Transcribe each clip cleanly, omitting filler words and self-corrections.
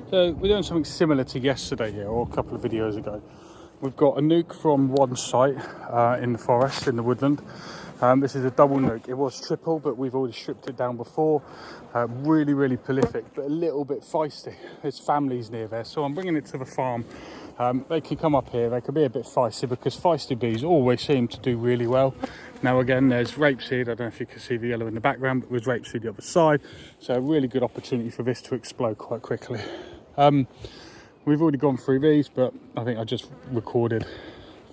So we're doing something similar to yesterday here, or a couple of videos ago. We've got a nuke from one site in the forest, in the woodland. This is a double nuke. It was triple, but we've already stripped it down before. Really prolific, but a little bit feisty. There's families near there, so I'm bringing it to the farm. They can come up here. They can be a bit feisty because feisty bees always seem to do really well. Now again, there's rapeseed. I don't know if you can see the yellow in the background, but there's rapeseed the other side. So a really good opportunity for this to explode quite quickly. We've already gone through these, but I think I just recorded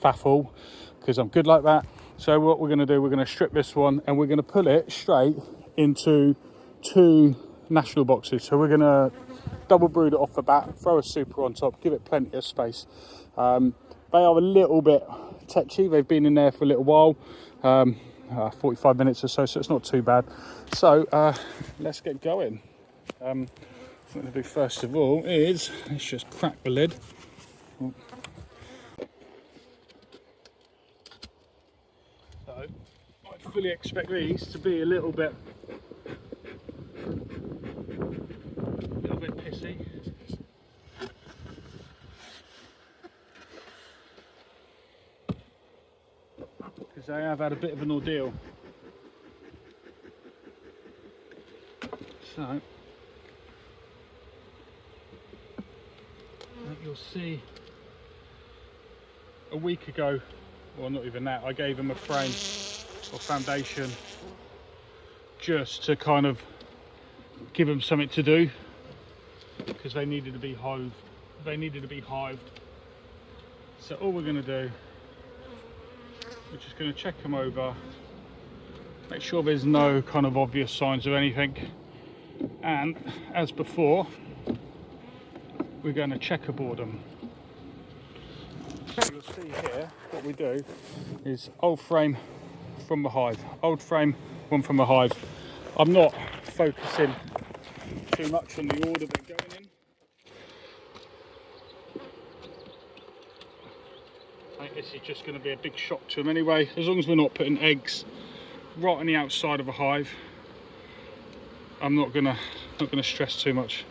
faff all because I'm good like that. So what we're going to do, we're going to strip this one and we're going to put it straight into 2 national boxes. So we're going to double brood it off the bat, throw a super on top, give it plenty of space. They are a little bit tetchy. They've been in there for a little while, 45 minutes or so, so it's not too bad. So let's get going. What I'm going to do first of all is, let's just crack the lid. So I fully expect these to be a little bit pissy. Because they have had a bit of an ordeal. So you'll see a week ago, well not even that, I gave them a frame or foundation just to kind of give them something to do because they needed to be hived. So all we're going to do, we're just going to check them over, make sure there's no kind of obvious signs of anything, and as before we're going to checkerboard them. So you'll see here what we do is old frame from the hive, old frame, one from the hive. I'm not focusing too much on the order they're going in. I think this is just going to be a big shock to them anyway, as long as we're not putting eggs right on the outside of a hive. I'm not gonna stress too much.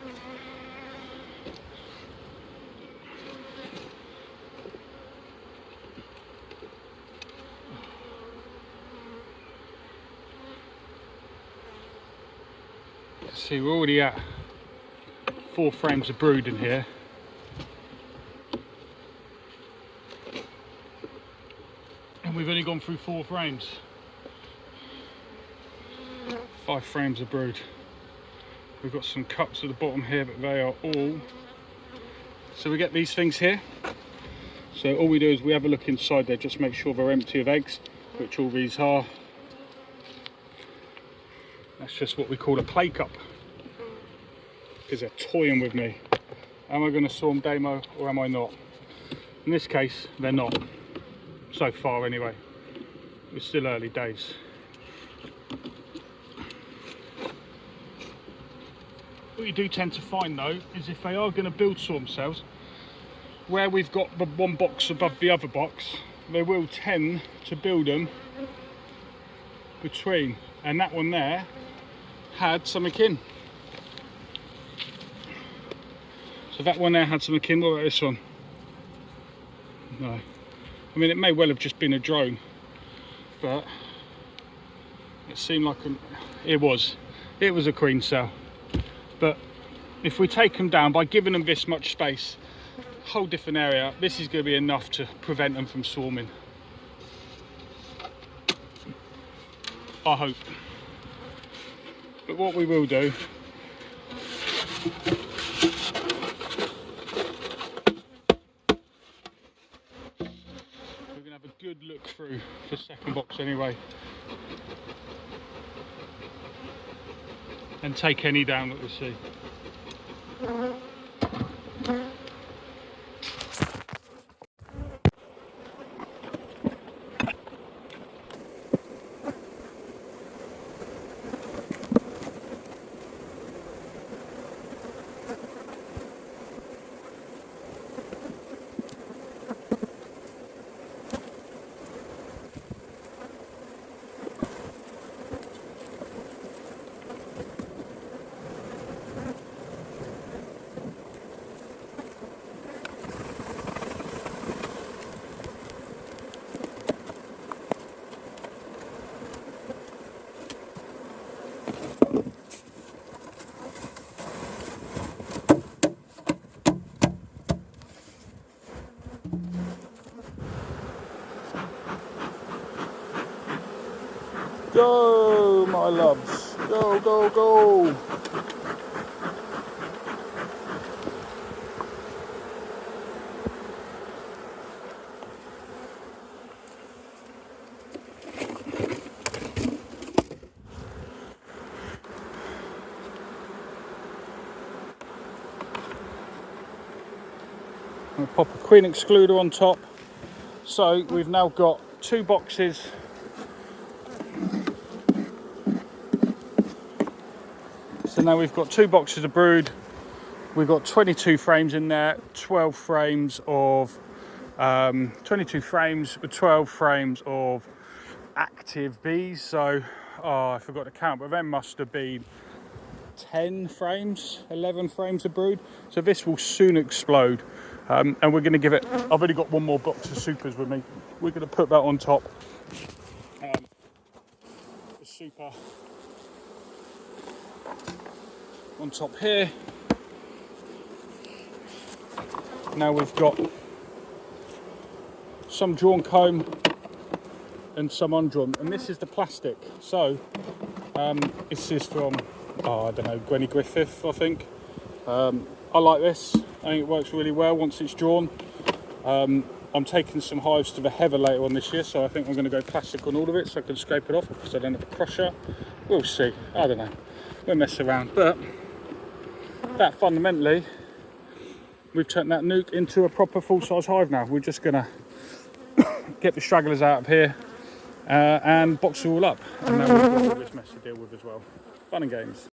See, we're already at 4 frames of brood in here. And we've only gone through 4 frames. 5 frames of brood. We've got some cups at the bottom here, but they are all. So we get these things here. So all we do is we have a look inside there, just make sure they're empty of eggs, which all these are. That's just what we call a play cup. Because they're toying with me. Am I going to swarm demo or am I not? In this case, they're not. So far anyway. It's still early days. What you do tend to find though, is if they are going to build swarm cells, where we've got the one box above the other box, they will tend to build them between. And that one there had something in. So that one there had something in. What about this one? No. I mean, it may well have just been a drone, but it seemed like it was a queen cell. But if we take them down by giving them this much space, whole different area, this is going to be enough to prevent them from swarming. I hope. But what we will do, we're going to have a good look through the second box anyway, and take any down that we see. loves. Go, go, go. I'll pop a queen excluder on top. So we've now got 2 boxes. So now we've got 2 boxes of brood. We've got 22 frames in there, 12 frames of 22 frames with 12 frames of active bees. So I forgot to count, but there must have been 10 frames, 11 frames of brood. So this will soon explode. And we're going to give it, I've already got 1 more box of supers with me. We're going to put that on top. The super on top here. Now we've got some drawn comb and some undrawn, and this is the plastic. So this is from, I don't know, Gwenny Griffith, I think. I like this. I think it works really well once it's drawn. I'm taking some hives to the heather later on this year, so I think I'm going to go plastic on all of it so I can scrape it off because I don't have a crusher. We'll see. I don't know. We'll mess around. But that fundamentally, we've turned that nuke into a proper full-size hive now. We're just going to get the stragglers out of here and box it all up. And now we've got all this mess to deal with as well. Fun and games.